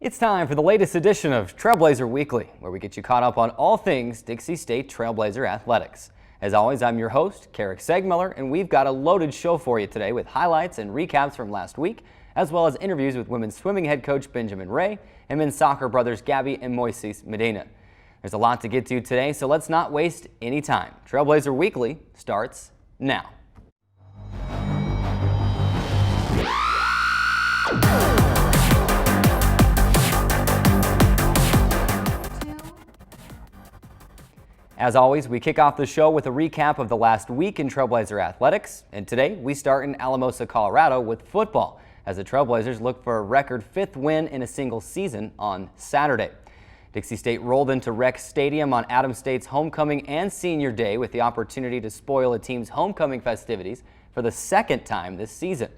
It's time for the latest edition of Trailblazer Weekly, where we get you caught up on all things Dixie State Trailblazer athletics. As always, I'm your host, Keric Seegmiller, and we've got a loaded show for you today with highlights and recaps from last week, as well as interviews with women's swimming head coach Benjamin Ray and men's soccer brothers Gabby and Moises Medina. There's a lot to get to today, so let's not waste any time. Trailblazer Weekly starts now. As always, we kick off the show with a recap of the last week in Trailblazer athletics, and today we start in Alamosa, Colorado with football, as the Trailblazers look for a record 5th win in a single season on Saturday. Dixie State rolled into Rec Stadium on Adams State's homecoming and senior day with the opportunity to spoil a team's homecoming festivities for the second time this season.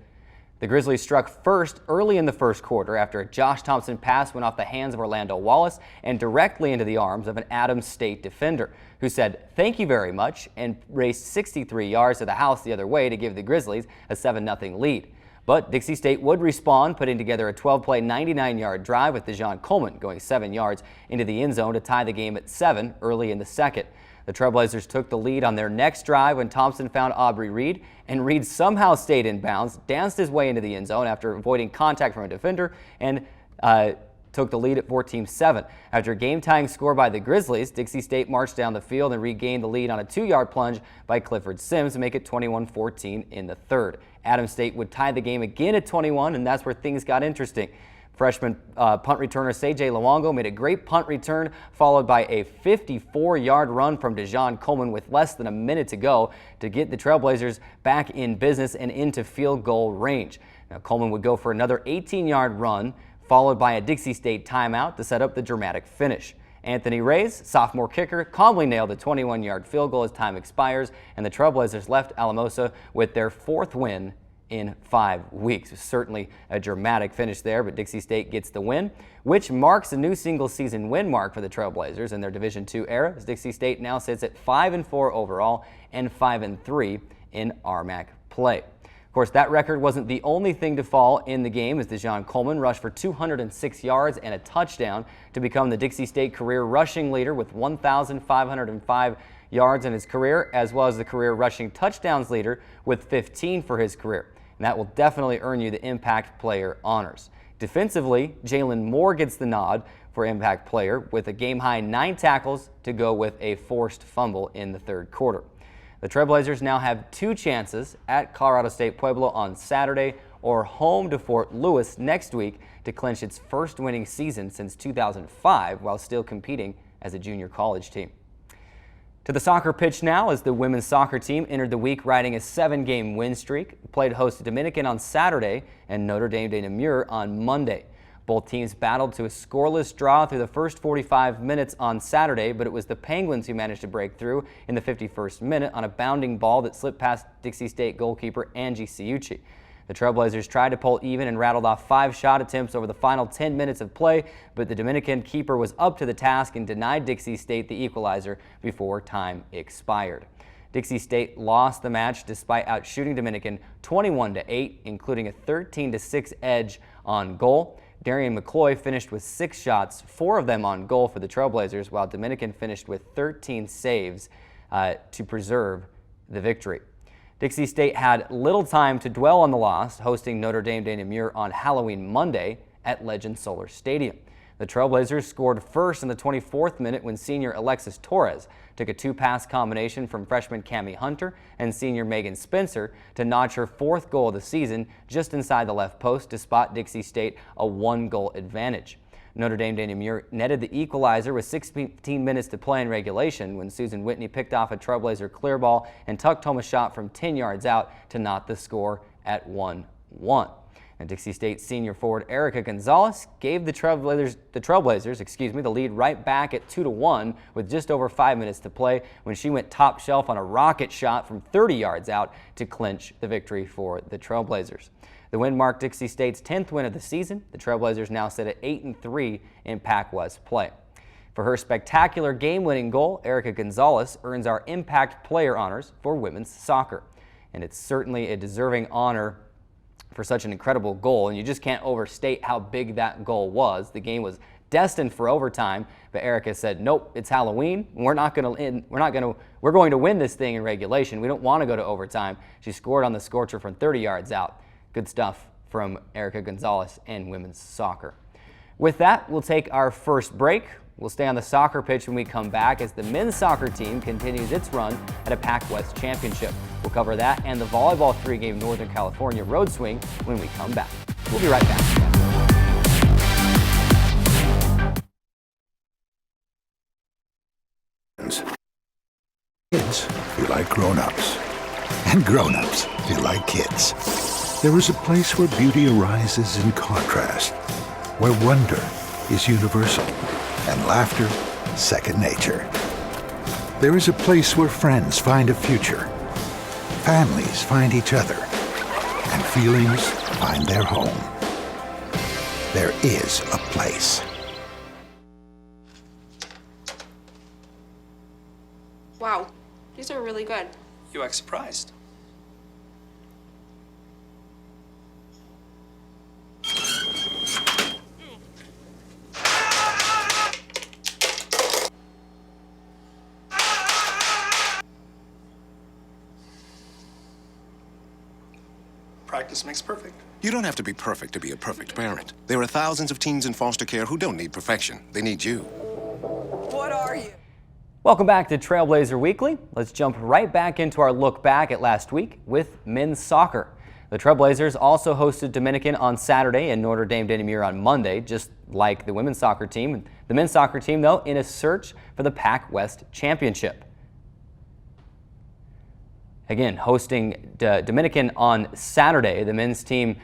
The Grizzlies struck first early in the first quarter after a Josh Thompson pass went off the hands of Orlando Wallace and directly into the arms of an Adams State defender, who said thank you very much and raced 63 yards to the house the other way to give the Grizzlies a 7-0 lead. But Dixie State would respond, putting together a 12-play 99-yard drive with Dejon Coleman going 7 yards into the end zone to tie the game at 7 early in the second. The Trailblazers took the lead on their next drive when Thompson found Aubrey Reed, and Reed somehow stayed in bounds, danced his way into the end zone after avoiding contact from a defender, and took the lead at 14-7. After a game-tying score by the Grizzlies, Dixie State marched down the field and regained the lead on a 2-yard plunge by Clifford Sims to make it 21-14 in the third. Adams State would tie the game again at 21, and that's where things got interesting. Freshman punt returner C.J. Luongo made a great punt return, followed by a 54-yard run from Dejon Coleman with less than a minute to go to get the Trailblazers back in business and into field goal range. Now, Coleman would go for another 18-yard run, followed by a Dixie State timeout to set up the dramatic finish. Anthony Reyes, sophomore kicker, calmly nailed a 21-yard field goal as time expires, and the Trailblazers left Alamosa with their 4th win in 5 weeks. Certainly a dramatic finish there, but Dixie State gets the win, which marks a new single-season win mark for the Trailblazers in their Division II era, as Dixie State now sits at 5-4 overall and 5-3 in RMAC play. Of course, that record wasn't the only thing to fall in the game, as Dejon Coleman rushed for 206 yards and a touchdown to become the Dixie State career rushing leader with 1,505 yards in his career, as well as the career rushing touchdowns leader with 15 for his career. And that will definitely earn you the Impact Player honors. Defensively, Jalen Moore gets the nod for Impact Player with a game-high 9 tackles to go with a forced fumble in the third quarter. The Trailblazers now have 2 chances at Colorado State Pueblo on Saturday or home to Fort Lewis next week to clinch its first winning season since 2005 while still competing as a junior college team. To the soccer pitch now, as the women's soccer team entered the week riding a 7-game win streak, played host to Dominican on Saturday and Notre Dame de Namur on Monday. Both teams battled to a scoreless draw through the first 45 minutes on Saturday, but it was the Penguins who managed to break through in the 51st minute on a bounding ball that slipped past Dixie State goalkeeper Angie Ciucci. The Trailblazers tried to pull even and rattled off 5 shot attempts over the final 10 minutes of play, but the Dominican keeper was up to the task and denied Dixie State the equalizer before time expired. Dixie State lost the match despite outshooting Dominican 21-8, including a 13-6 edge on goal. Darian McCloy finished with 6 shots, 4 of them on goal for the Trailblazers, while Dominican finished with 13 saves to preserve the victory. Dixie State had little time to dwell on the loss, hosting Notre Dame de Namur on Halloween Monday at Legend Solar Stadium. The Trailblazers scored first in the 24th minute when senior Alexis Torres took a 2-pass combination from freshman Cammie Hunter and senior Megan Spencer to notch her 4th goal of the season just inside the left post to spot Dixie State a 1-goal advantage. Notre Dame de Namur netted the equalizer with 16 minutes to play in regulation when Susan Whitney picked off a Trailblazer clear ball and tucked home a shot from 10 yards out to knot the score at 1-1. And Dixie State senior forward Erica Gonzalez gave the Trailblazers the lead right back at 2-1 with just over 5 minutes to play when she went top shelf on a rocket shot from 30 yards out to clinch the victory for the Trailblazers. The win marked Dixie State's 10th win of the season. The Trailblazers now sit at 8-3 in Pac-West play. For her spectacular game-winning goal, Erica Gonzalez earns our Impact Player honors for women's soccer. And it's certainly a deserving honor for such an incredible goal, and you just can't overstate how big that goal was. The game was destined for overtime, but Erica said, nope, it's Halloween. We're going to win this thing in regulation. We don't want to go to overtime. She scored on the scorcher from 30 yards out. Good stuff from Erica Gonzalez and women's soccer. With that, we'll take our first break. We'll stay on the soccer pitch when we come back as the men's soccer team continues its run at a Pac West championship. We'll cover that and the volleyball three-game Northern California road swing when we come back. We'll be right back. Kids feel like grown-ups, and grown-ups feel like kids. There is a place where beauty arises in contrast, where wonder is universal, and laughter second nature. There is a place where friends find a future, families find each other, and feelings find their home. There is a place. Wow, these are really good. You act surprised. Practice makes perfect. You don't have to be perfect to be a perfect parent. There are thousands of teens in foster care who don't need perfection. They need you. What are you? Welcome back to Trailblazer Weekly. Let's jump right back into our look back at last week with men's soccer. The Trailblazers also hosted Dominican on Saturday and Notre Dame de Namur on Monday, just like the women's soccer team. The men's soccer team, though, in a search for the Pac West Championship. Again, hosting Dominican on Saturday, the men's team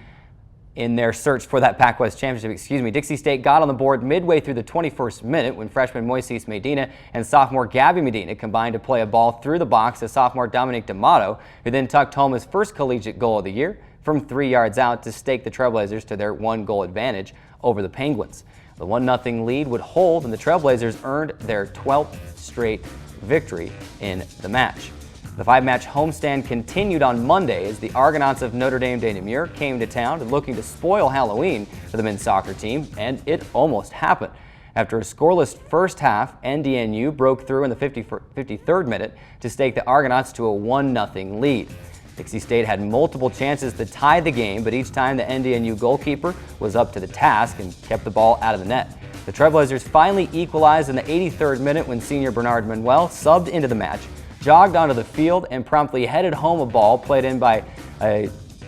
in their search for that Pac West Championship, Dixie State got on the board midway through the 21st minute when freshman Moises Medina and sophomore Gabby Medina combined to play a ball through the box to sophomore Dominique D'Amato, who then tucked home his first collegiate goal of the year from 3 yards out to stake the Trailblazers to their 1-goal advantage over the Penguins. The 1-0 lead would hold, and the Trailblazers earned their 12th straight victory in the match. The 5-match homestand continued on Monday as the Argonauts of Notre Dame de Namur came to town looking to spoil Halloween for the men's soccer team, and it almost happened. After a scoreless first half, NDNU broke through in the 53rd minute to stake the Argonauts to a 1-0 lead. Dixie State had multiple chances to tie the game, but each time the NDNU goalkeeper was up to the task and kept the ball out of the net. The Trailblazers finally equalized in the 83rd minute when senior Bernard Manuel subbed into the match, jogged onto the field, and promptly headed home a ball played in by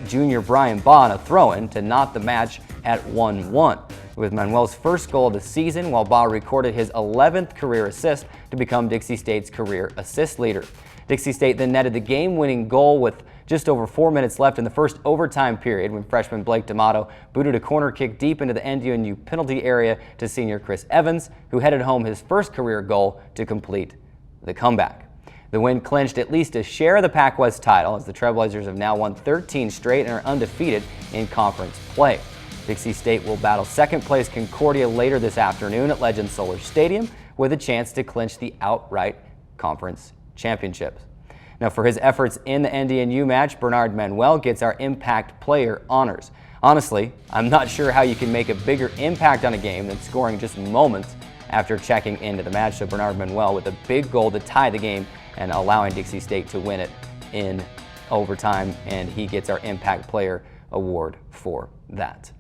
junior Brian Baugh on a throw-in to knot the match at 1-1. With Manuel's first goal of the season, while Baugh recorded his 11th career assist to become Dixie State's career assist leader. Dixie State then netted the game-winning goal with just over 4 minutes left in the first overtime period when freshman Blake D'Amato booted a corner kick deep into the NDNU penalty area to senior Chris Evans, who headed home his first career goal to complete the comeback. The win clinched at least a share of the Pac West title, as the Trailblazers have now won 13 straight and are undefeated in conference play. Dixie State will battle second-place Concordia later this afternoon at Legend Solar Stadium with a chance to clinch the outright conference championships. Now, for his efforts in the NDNU match, Bernard Manuel gets our Impact Player honors. Honestly, I'm not sure how you can make a bigger impact on a game than scoring just moments after checking into the match. So Bernard Manuel with a big goal to tie the game and allowing Dixie State to win it in overtime, and he gets our Impact Player award for that.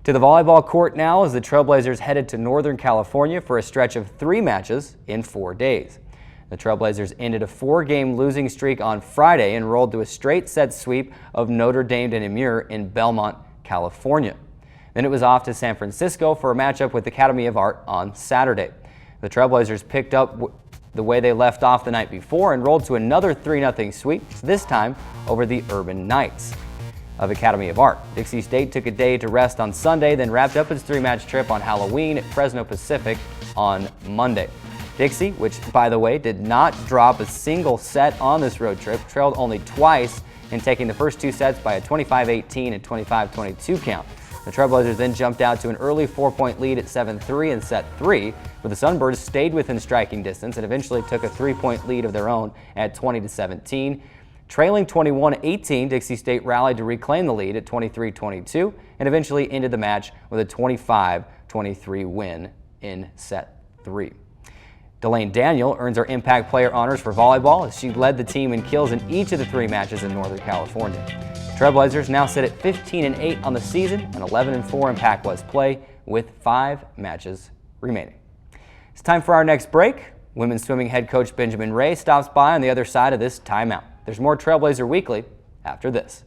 To the volleyball court now as the Trailblazers headed to Northern California for a stretch of 3 matches in 4 days. The Trailblazers ended a 4-game losing streak on Friday and rolled to a straight-set sweep of Notre Dame de Namur in Belmont, California. Then it was off to San Francisco for a matchup with Academy of Art on Saturday. The Trailblazers picked up the way they left off the night before and rolled to another 3-0 sweep, this time over the Urban Knights of Academy of Art. Dixie State took a day to rest on Sunday, then wrapped up its 3-match trip on Halloween at Fresno Pacific on Monday. Dixie, which by the way did not drop a single set on this road trip, trailed only twice in taking the first 2 sets by a 25-18 and 25-22 count. The Trailblazers then jumped out to an early 4-point lead at 7-3 in set 3, but the Sunbirds stayed within striking distance and eventually took a 3-point lead of their own at 20-17. Trailing 21-18, Dixie State rallied to reclaim the lead at 23-22 and eventually ended the match with a 25-23 win in set 3. Delane Daniel earns her Impact Player honors for volleyball as she led the team in kills in each of the 3 matches in Northern California. Trailblazers now sit at 15-8 on the season and 11-4 in Pac West play with 5 matches remaining. It's time for our next break. Women's swimming head coach Benjamin Ray stops by on the other side of this timeout. There's more Trailblazer Weekly after this.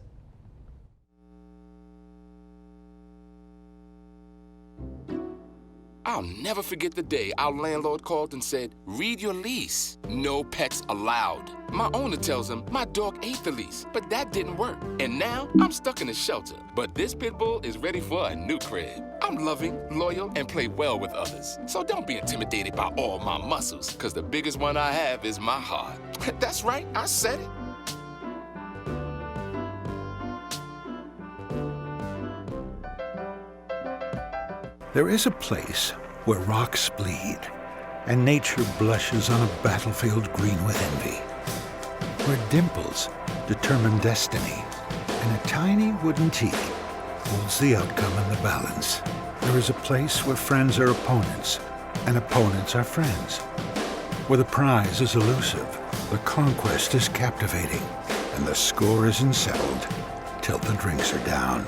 I'll never forget the day our landlord called and said, "Read your lease. No pets allowed." My owner tells him my dog ate the lease, but that didn't work. And now I'm stuck in a shelter. But this pit bull is ready for a new crib. I'm loving, loyal, and play well with others. So don't be intimidated by all my muscles, because the biggest one I have is my heart. That's right, I said it. There is a place where rocks bleed and nature blushes on a battlefield green with envy, where dimples determine destiny and a tiny wooden T holds the outcome in the balance. There is a place where friends are opponents and opponents are friends, where the prize is elusive, the conquest is captivating, and the score isn't settled till the drinks are down.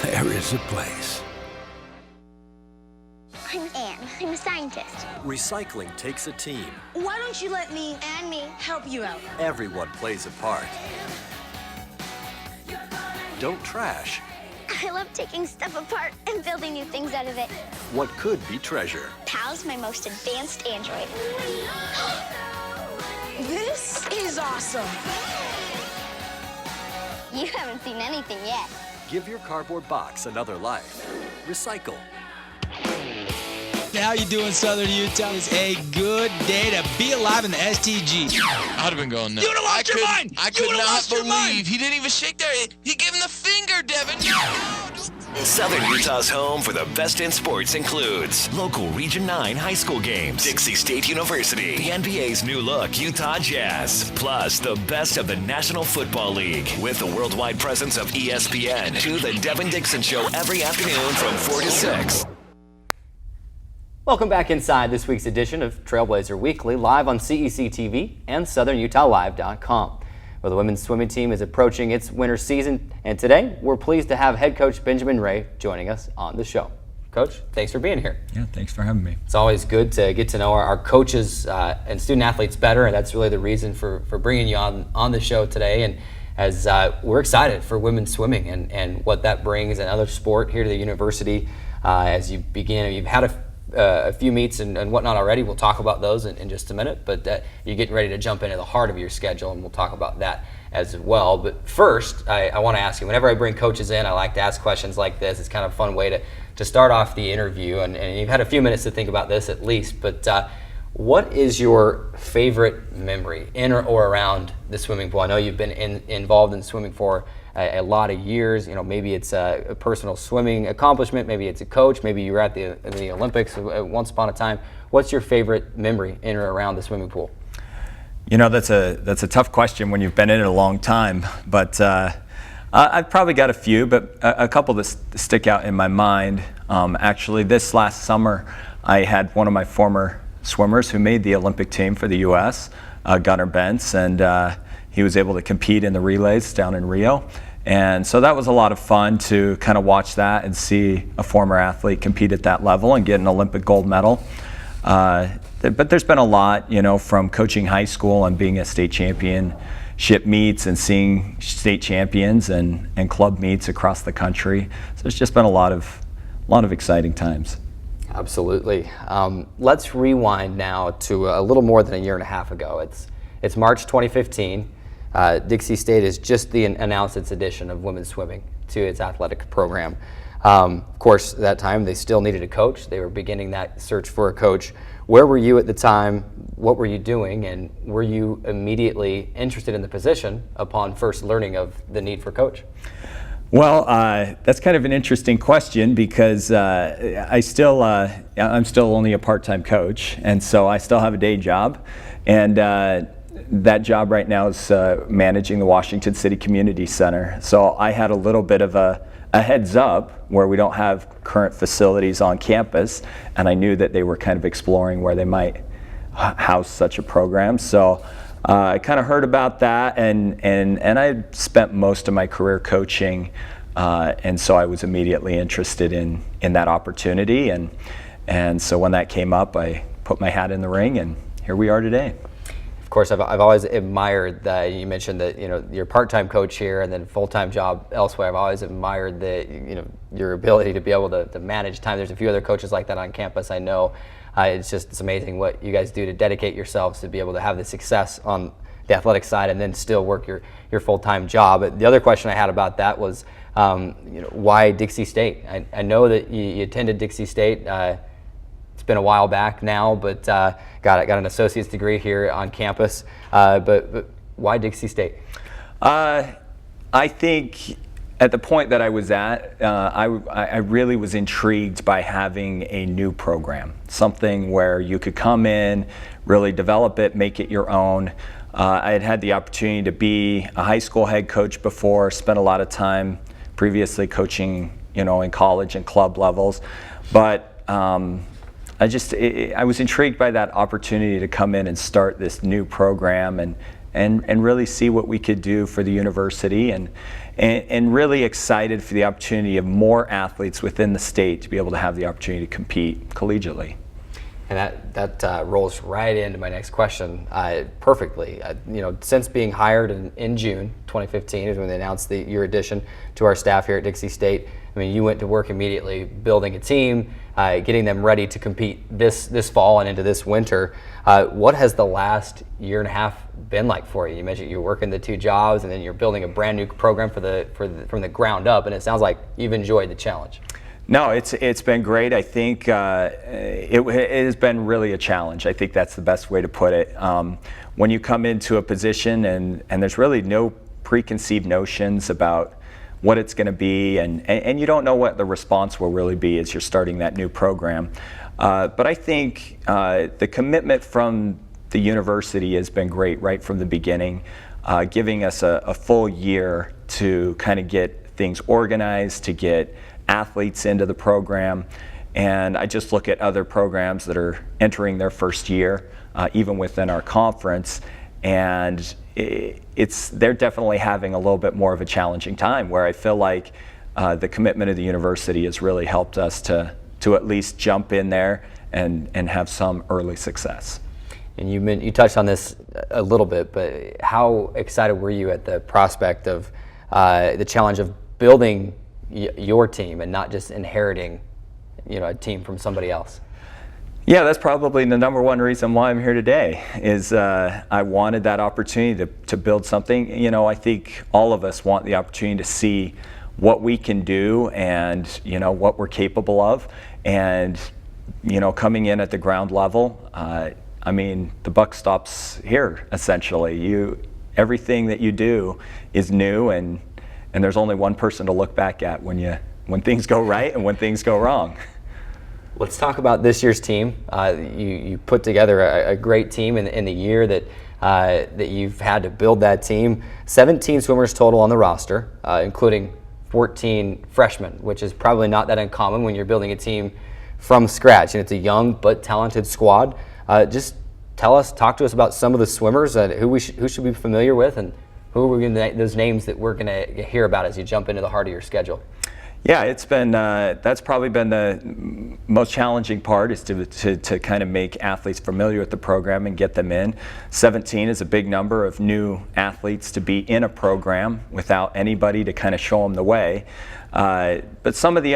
There is a place. I'm Anne. I'm a scientist. Recycling takes a team. Why don't you let me And me. help you out? Everyone plays a part. Don't trash I love taking stuff apart and building new things out of it. what could be treasure. Pal's my most advanced android. This is awesome. You haven't seen anything yet. Give your cardboard box another life. Recycle. How you doing, Southern Utah? It's a good day to be alive in the STG. I'd have been going nuts. You would've lost your mind! I You could would've not lost your mind! believe he didn't even shake there. He gave him the finger, Devin. No! Southern Utah's home for the best in sports includes local Region 9 high school games, Dixie State University, the NBA's new look, Utah Jazz, plus the best of the National Football League with the worldwide presence of ESPN to the Devin Dixon Show every afternoon from 4 to 6. Welcome back inside this week's edition of Trailblazer Weekly, live on CEC TV and SouthernUtahLive.com, where the women's swimming team is approaching its winter season. And today, we're pleased to have head coach Benjamin Ray joining us on the show. Coach, thanks for being here. Yeah, thanks for having me. It's always good to get to know our coaches and student athletes better, and that's really the reason for bringing you on the show today. And as we're excited for women's swimming and what that brings, another sport here to the university as you begin. You've had a few meets and whatnot already. We'll talk about those in just a minute, but you're getting ready to jump into the heart of your schedule, and we'll talk about that as well. But first, I want to ask you, whenever I bring coaches in, I like to ask questions like this. It's kind of a fun way to start off the interview, and you've had a few minutes to think about this at least, but what is your favorite memory in or around the swimming pool? I know you've been involved in swimming for a lot of years. You know, maybe it's a personal swimming accomplishment, maybe it's a coach, maybe you were at the Olympics once upon a time. What's your favorite memory in or around the swimming pool? You know, that's a tough question when you've been in it a long time, but I've probably got a few, but a couple that stick out in my mind. Actually, this last summer, I had one of my former swimmers who made the Olympic team for the U.S., Gunnar Bentz, and he was able to compete in the relays down in Rio. And so that was a lot of fun to kind of watch that and see a former athlete compete at that level and get an Olympic gold medal. But there's been a lot, you know, from coaching high school and being at state championship meets and seeing state champions and club meets across the country. So it's just been a lot of exciting times. Absolutely. Let's rewind now to a little more than a year and a half ago. It's March 2015. Dixie State has just announced its addition of women's swimming to its athletic program. Of course, at that time, they still needed a coach. They were beginning that search for a coach. Where were you at the time? What were you doing? And were you immediately interested in the position upon first learning of the need for a coach? Well, that's kind of an interesting question because I'm still only a part-time coach, and so I still have a day job. And that job right now is managing the Washington City Community Center. So I had a little bit of a heads up where we don't have current facilities on campus, and I knew that they were kind of exploring where they might house such a program. So I kind of heard about that, and I spent most of my career coaching, and so I was immediately interested in that opportunity, and so when that came up, I put my hat in the ring, and here we are today. Of course, I've always admired that you mentioned that you're a part-time coach here and then full-time job elsewhere. I've always admired your ability to be able to manage time. There's a few other coaches like that on campus, I know. It's amazing what you guys do to dedicate yourselves to be able to have the success on the athletic side and then still work your full-time job. But the other question I had about that was, why Dixie State? I know that you attended Dixie State. It's been a while back now, but got an associate's degree here on campus. But why Dixie State? I think at the point that I was at, I really was intrigued by having a new program, something where you could come in, really develop it, make it your own. I had the opportunity to be a high school head coach before, spent a lot of time previously coaching, in college and club levels, but I was intrigued by that opportunity to come in and start this new program and really see what we could do for the university, and really excited for the opportunity of more athletes within the state to be able to have the opportunity to compete collegiately. And that rolls right into my next question perfectly. Since being hired in June 2015 is when they announced your addition to our staff here at Dixie State. I mean, you went to work immediately building a team, getting them ready to compete this fall and into this winter. What has the last year and a half been like for you? You mentioned you're working the two jobs, and then you're building a brand new program from the ground up, and it sounds like you've enjoyed the challenge. No, it's been great. I think it has been really a challenge. I think that's the best way to put it. When you come into a position and there's really no preconceived notions about what it's going to be, and you don't know what the response will really be as you're starting that new program. But I think the commitment from the university has been great right from the beginning, giving us a full year to kind of get things organized, to get athletes into the program. And I just look at other programs that are entering their first year, even within our conference, and they're definitely having a little bit more of a challenging time, where I feel like the commitment of the university has really helped us to at least jump in there and have some early success. And you touched on this a little bit, but how excited were you at the prospect of the challenge of building your team and not just inheriting, a team from somebody else? Yeah, that's probably the number one reason why I'm here today, is I wanted that opportunity to build something. I think all of us want the opportunity to see what we can do and, what we're capable of. And, coming in at the ground level, the buck stops here, essentially. Everything that you do is new, and there's only one person to look back at when things go right and when things go wrong. Let's talk about this year's team. You put together a great team in the year that you've had to build that team. 17 swimmers total on the roster, including 14 freshmen, which is probably not that uncommon when you're building a team from scratch. And it's a young but talented squad. Just talk to us about some of the swimmers who should be familiar with, and who are those names that we're going to hear about as you jump into the heart of your schedule. Yeah, it's been that's probably been the most challenging part, is to kind of make athletes familiar with the program and get them in. 17 is a big number of new athletes to be in a program without anybody to kind of show them the way. But some of the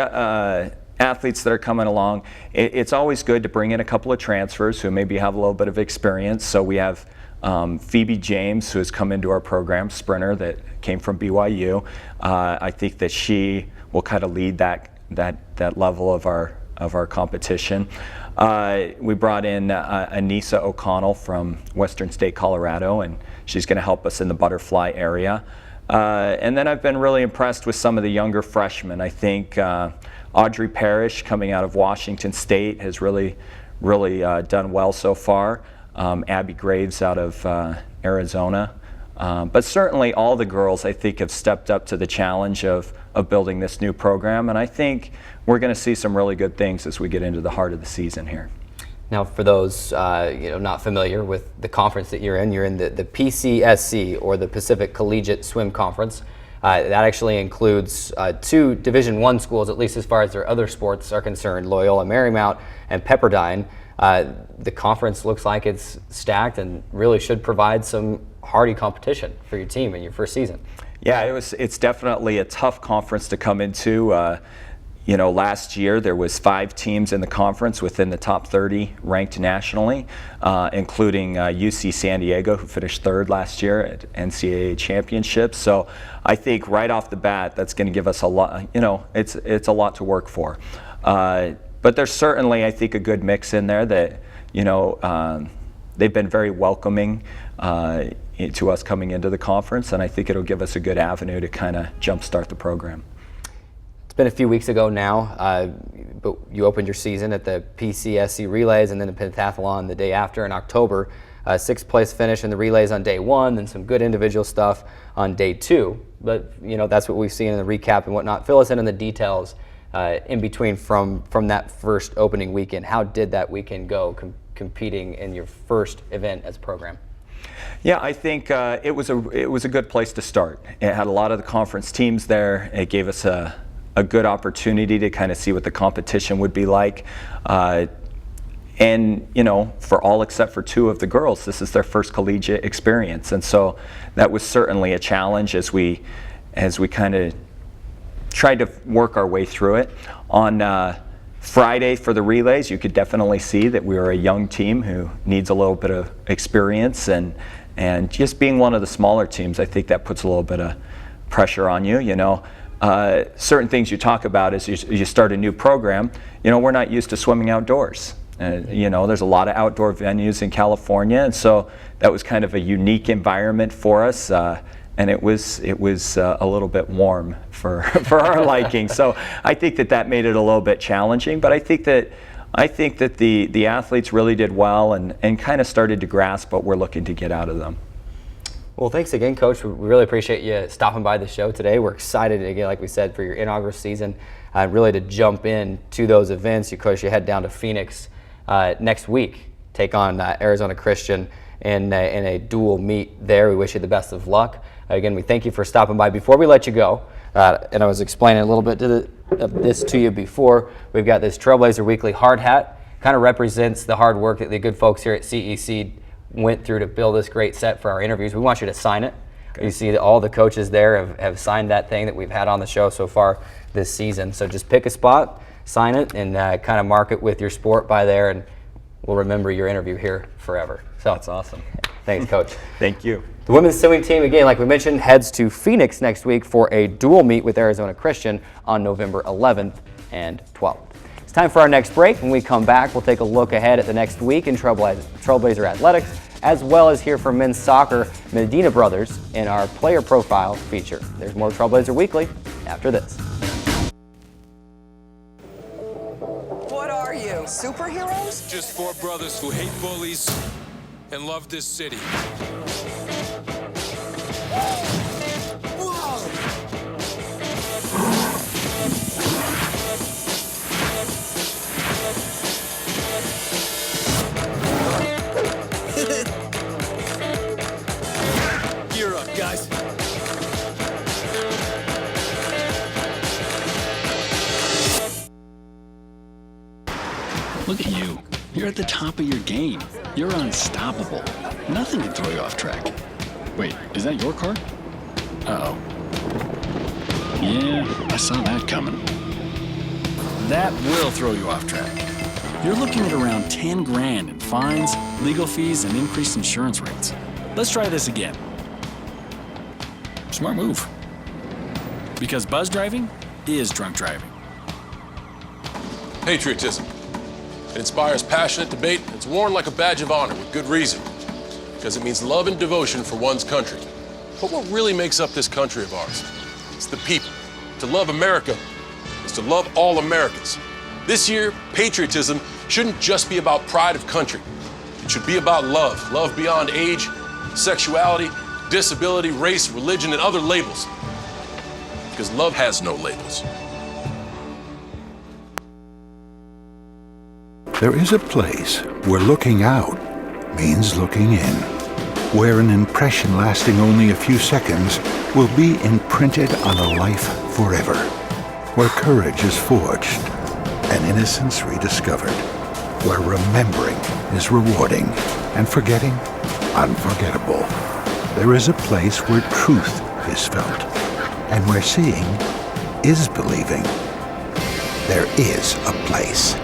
athletes that are coming along, it's always good to bring in a couple of transfers who maybe have a little bit of experience. So we have Phoebe James, who has come into our program, sprinter that came from BYU. I think that she will kind of lead that level of our competition. We brought in Anissa O'Connell from Western State, Colorado, and she's going to help us in the butterfly area. And then I've been really impressed with some of the younger freshmen. I think Audrey Parrish, coming out of Washington State, has really done well so far. Abby Graves out of Arizona. But certainly all the girls, I think, have stepped up to the challenge of building this new program. And I think we're going to see some really good things as we get into the heart of the season here. Now, for those not familiar with the conference that you're in the PCSC, or the Pacific Collegiate Swim Conference. That actually includes 2 Division I schools, at least as far as their other sports are concerned, Loyola Marymount and Pepperdine. The conference looks like it's stacked and really should provide some hardy competition for your team in your first season. Yeah, it's definitely a tough conference to come into. Last year there was 5 teams in the conference within the top 30 ranked nationally, including UC San Diego, who finished 3rd last year at NCAA championships. So I think right off the bat, that's going to give us a lot. It's a lot to work for. But there's certainly, I think, a good mix in there that they've been very welcoming to us coming into the conference, and I think it'll give us a good avenue to kind of jumpstart the program. It's been a few weeks ago now, but you opened your season at the PCSC relays and then the pentathlon the day after in October. 6th place finish in the relays on day 1, then some good individual stuff on day 2. But that's what we've seen in the recap and whatnot. Fill us in on the details in between from that first opening weekend. How did that weekend go competing in your first event as a program? Yeah, I think it was a good place to start. It had a lot of the conference teams there. It gave us a good opportunity to kind of see what the competition would be like. And for all except for 2 of the girls, this is their first collegiate experience. And so that was certainly a challenge as we kind of tried to work our way through it. On Friday for the relays, you could definitely see that we were a young team who needs a little bit of experience, and just being one of the smaller teams, I think that puts a little bit of pressure on you. Certain things you talk about as you start a new program. We're not used to swimming outdoors. There's a lot of outdoor venues in California, and so that was kind of a unique environment for us. And it was a little bit warm for our liking. So I think that made it a little bit challenging. But I think that the athletes really did well and kind of started to grasp what we're looking to get out of them. Well, thanks again, Coach. We really appreciate you stopping by the show today. We're excited, again, like we said, for your inaugural season, really to jump in to those events. You head down to Phoenix next week, take on Arizona Christian in a dual meet there. We wish you the best of luck. Again, we thank you for stopping by. Before we let you go, and I was explaining a little bit of this to you before, we've got this Trailblazer Weekly hard hat. Kind of represents the hard work that the good folks here at CEC went through to build this great set for our interviews. We want you to sign it. Okay. You see that all the coaches there have signed that thing that we've had on the show so far this season. So just pick a spot, sign it, and kind of mark it with your sport by there, and we'll remember your interview here forever. So that's awesome. Thanks, Coach. Thank you. The women's swimming team, again, like we mentioned, heads to Phoenix next week for a dual meet with Arizona Christian on November 11th and 12th. It's time for our next break. When we come back, we'll take a look ahead at the next week in Trailblazer athletics, as well as hear from men's soccer Medina brothers in our player profile feature. There's more Trailblazer Weekly after this. What are you, superheroes? Just 4 brothers who hate bullies and love this city. Gear up, guys. Look at you. You're at the top of your game. You're unstoppable. Nothing can throw you off track. Wait, is that your car? Uh-oh. Yeah, I saw that coming. That will throw you off track. You're looking at around 10 grand in fines, legal fees, and increased insurance rates. Let's try this again. Smart move. Because buzz driving is drunk driving. Patriotism. It inspires passionate debate. It's worn like a badge of honor with good reason. Because it means love and devotion for one's country. But what really makes up this country of ours? It's the people. To love America is to love all Americans. This year, patriotism shouldn't just be about pride of country. It should be about love. Love beyond age, sexuality, disability, race, religion, and other labels. Because love has no labels. There is a place where looking out means looking in, where an impression lasting only a few seconds will be imprinted on a life forever, where courage is forged and innocence rediscovered, where remembering is rewarding and forgetting unforgettable. There is a place where truth is felt and where seeing is believing. There is a place.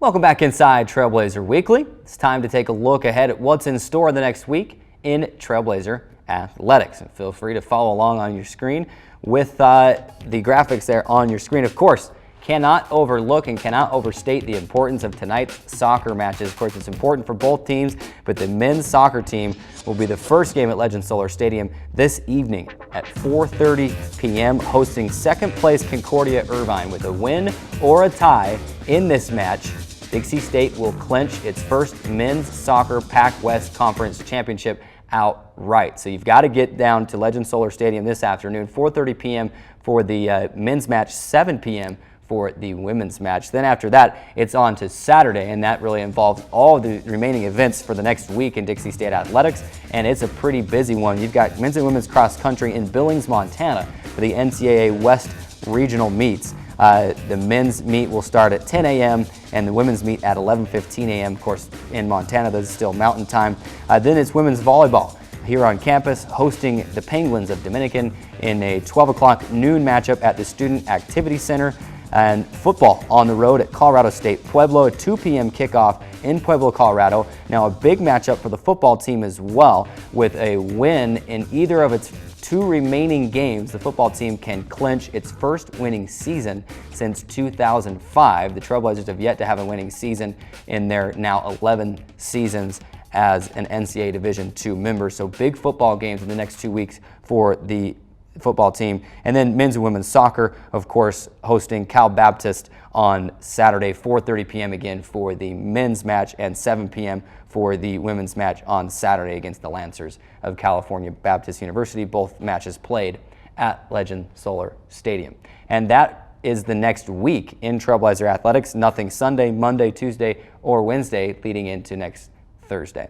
Welcome back inside Trailblazer Weekly. It's time to take a look ahead at what's in store the next week in Trailblazer Athletics. And feel free to follow along on your screen with the graphics there on your screen. Of course, cannot overlook and cannot overstate the importance of tonight's soccer matches. Of course, it's important for both teams, but the men's soccer team will be the first game at Legend Solar Stadium this evening at 4:30 p.m. hosting second place Concordia Irvine. With a win or a tie in this match, Dixie State will clinch its first men's soccer Pac-West Conference Championship outright. So you've got to get down to Legend Solar Stadium this afternoon, 4:30 p.m. for the men's match, 7 p.m. for the women's match. Then after that, it's on to Saturday, and that really involves all of the remaining events for the next week in Dixie State Athletics, and it's a pretty busy one. You've got men's and women's cross country in Billings, Montana for the NCAA West regional meets. The men's meet will start at 10 a.m. and the women's meet at 11:15 a.m. Of course, in Montana, this is still mountain time. Then it's women's volleyball here on campus, hosting the Penguins of Dominican in a 12 o'clock noon matchup at the Student Activity Center. And football on the road at Colorado State Pueblo, a 2 p.m. kickoff in Pueblo, Colorado. Now a big matchup for the football team as well. With a win in either of its two remaining games, the football team can clinch its first winning season since 2005. The Trailblazers have yet to have a winning season in their now 11 seasons as an NCAA Division II member. So big football games in the next 2 weeks for the football team. And then men's and women's soccer, of course, hosting Cal Baptist on Saturday, 4:30 p.m. again for the men's match and 7 p.m. for the women's match on Saturday against the Lancers of California Baptist University. Both matches played at Legend Solar Stadium. And that is the next week in Trailblazer Athletics. Nothing Sunday, Monday, Tuesday, or Wednesday leading into next Thursday.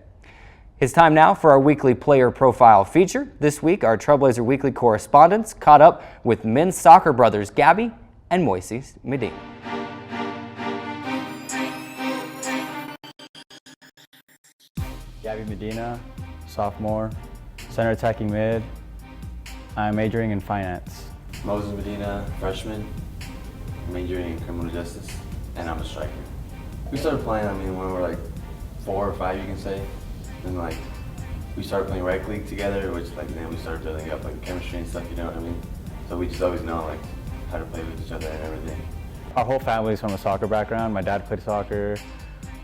It's time now for our weekly player profile feature. This week, our Trailblazer Weekly correspondents caught up with men's soccer brothers Gabby and Moises Medina. Gabby Medina, sophomore, center attacking mid. I'm majoring in finance. Moises Medina, freshman, majoring in criminal justice, and I'm a striker. We started playing, when we were like 4 or 5, you can say. And we started playing rec league together, which then we started building up chemistry and stuff, you know what I mean? So we just always know how to play with each other and everything. Our whole family is from a soccer background. My dad played soccer.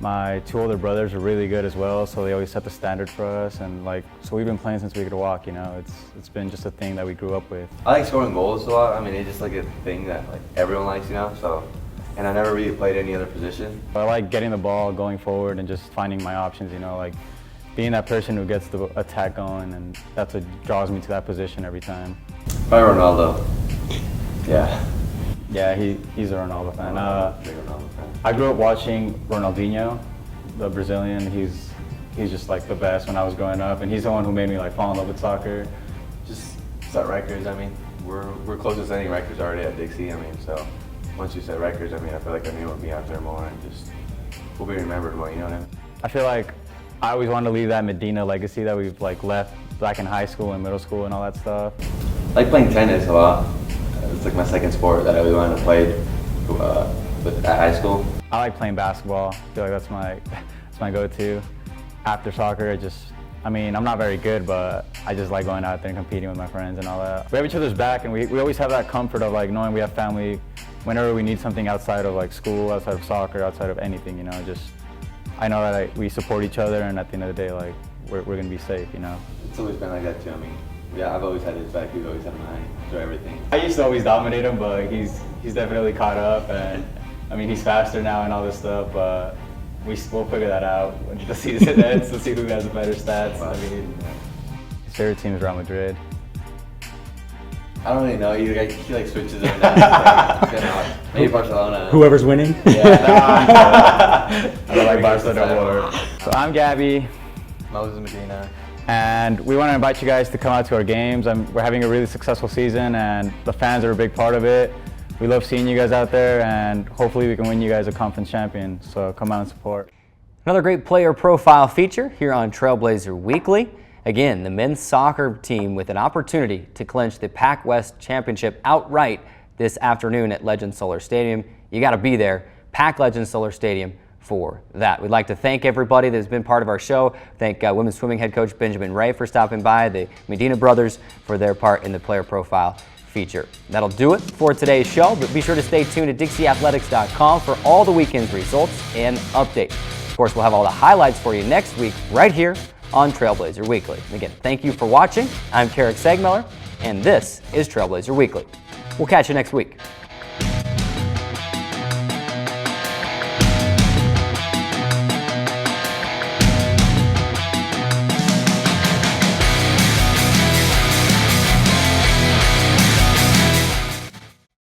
My 2 older brothers are really good as well, so they always set the standard for us. And so we've been playing since we could walk, you know. It's been just a thing that we grew up with. I like scoring goals a lot. It's just a thing that everyone likes, you know. So, and I never really played any other position. I like getting the ball, going forward, and just finding my options, you know, being that person who gets the attack going, and that's what draws me to that position every time. Probably Ronaldo. Yeah. Yeah, he's a Ronaldo fan. Big Ronaldo fan. I grew up watching Ronaldinho, the Brazilian. He's just the best when I was growing up, and he's the one who made me fall in love with soccer. Just set records. We're close to setting records already at Dixie. So once you set records, I feel like our name will be out there more, and just we'll be remembered more. You know what I mean? I feel like I always wanted to leave that Medina legacy that we've left back in high school and middle school and all that stuff. I like playing tennis a lot. It's my second sport that I really wanted to play at high school. I like playing basketball. I feel like that's my go-to. After soccer, I'm not very good, but I just like going out there and competing with my friends and all that. We have each other's back, and we always have that comfort of knowing we have family whenever we need something outside of school, outside of soccer, outside of anything, you know. I know that we support each other, and at the end of the day, we're gonna be safe, you know. It's always been like that too. Yeah, I've always had his back. He's always had mine through everything. I used to always dominate him, but he's definitely caught up, and he's faster now and all this stuff. But we'll figure that out when the season ends to see who has the better stats. I mean, his favorite team is Real Madrid. I don't really know. He like switches every now. Maybe Barcelona. Whoever's winning. Yeah. I don't like Barcelona more. So I'm Gabby. Moises Medina. And we want to invite you guys to come out to our games. We're having a really successful season, and the fans are a big part of it. We love seeing you guys out there, and hopefully we can win you guys a conference champion. So come out and support. Another great player profile feature here on Trailblazer Weekly. Again, the men's soccer team with an opportunity to clinch the Pac West Championship outright this afternoon at Legend Solar Stadium. You got to be there, Pac Legend Solar Stadium, for that. We'd like to thank everybody that's been part of our show. Thank women's swimming head coach Benjamin Ray for stopping by, the Medina brothers for their part in the player profile feature. That'll do it for today's show, but be sure to stay tuned to DixieAthletics.com for all the weekend's results and updates. Of course, we'll have all the highlights for you next week right here on Trailblazer Weekly. Again, thank you for watching. I'm Keric Seegmiller, and this is Trailblazer Weekly. We'll catch you next week.